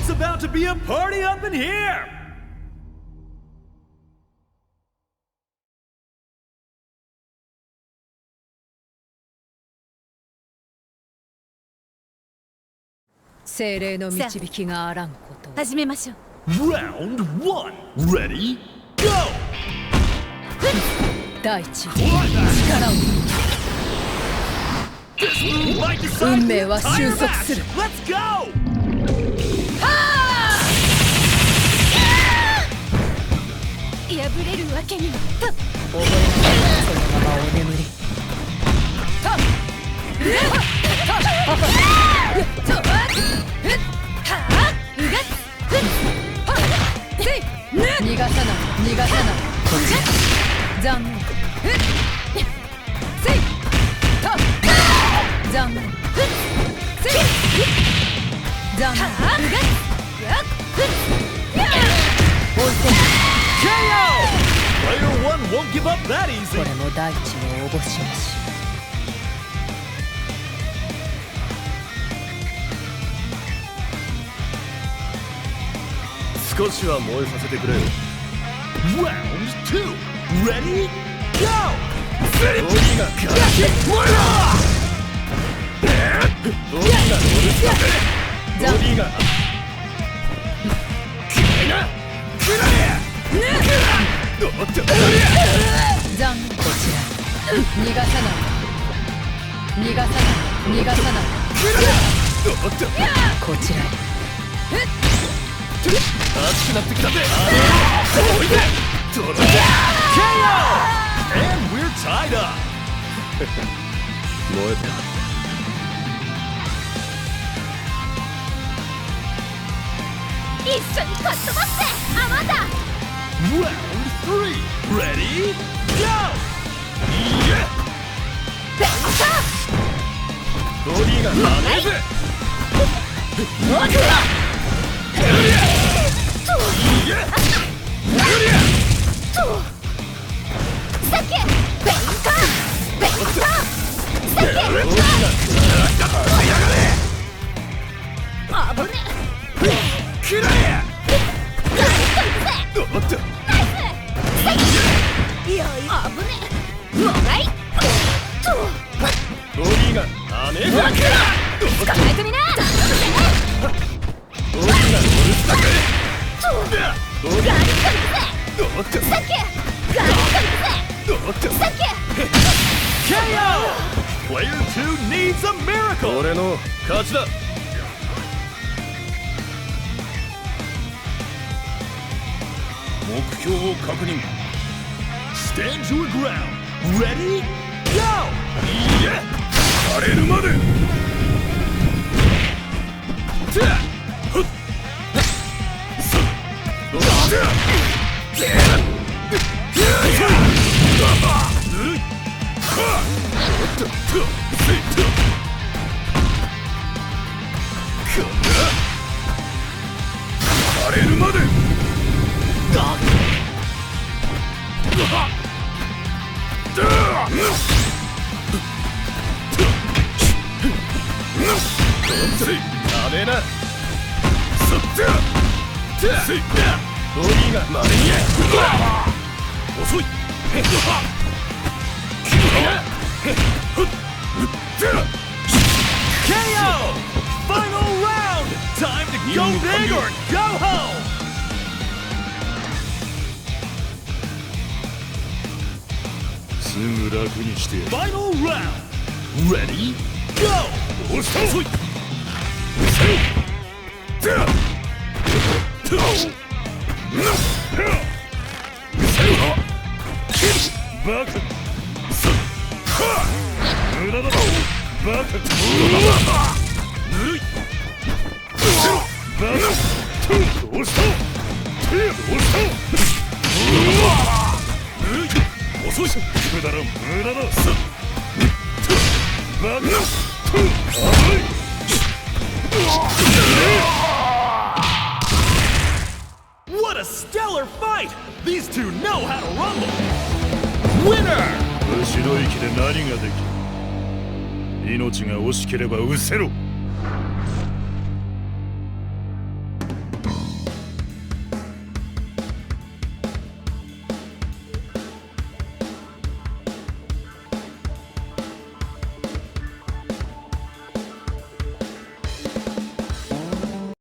It's about to be a party up in here! 精霊の導きがあらんことを始めましょう。 Round 1. Ready? Go! 大地力を運命は収束する。 Let's go! 破れるわけにはと。溺れながらそのままお眠り。逃がさない逃がさない。残念。残念。残念。追い込む。 KO! Player 1 won't give up that easy. これも大地のおぼし飯。少しは燃えさせてくれよ。Round 2. Ready? Go! ボディが燃えろ！ボディが乗るだけ。ボディがくらいなくらえ！残念。こちら逃がさない逃がさない逃がさない。こちらへ。熱くなってきたぜ。おいで。KO! And we're tied up. 燃えた。一緒にかっ飛ばしてアマンダ。 Round 3. Ready? Go! ボディが跳ねるぜ。Player 2 needs a miracle. 俺の勝ちだ。目標を確認。Stand your ground. Ready? Go! いや、枯れるまで。枯れるまで。ダメな。ボディがまれに遅い。KO! Final round! Time to go big or go home! すぐ楽にして。Final round! Ready? Go! 押した遅い。バカ。無駄だろ。バカ。ぬるい。バカ。押した。押した。ぬるい。遅い。無駄だ。無駄だ。バカ。危ない。What a stellar fight! These two know how to rumble! Winner! 後ろ行きで何ができる？命が惜しければ失せろ。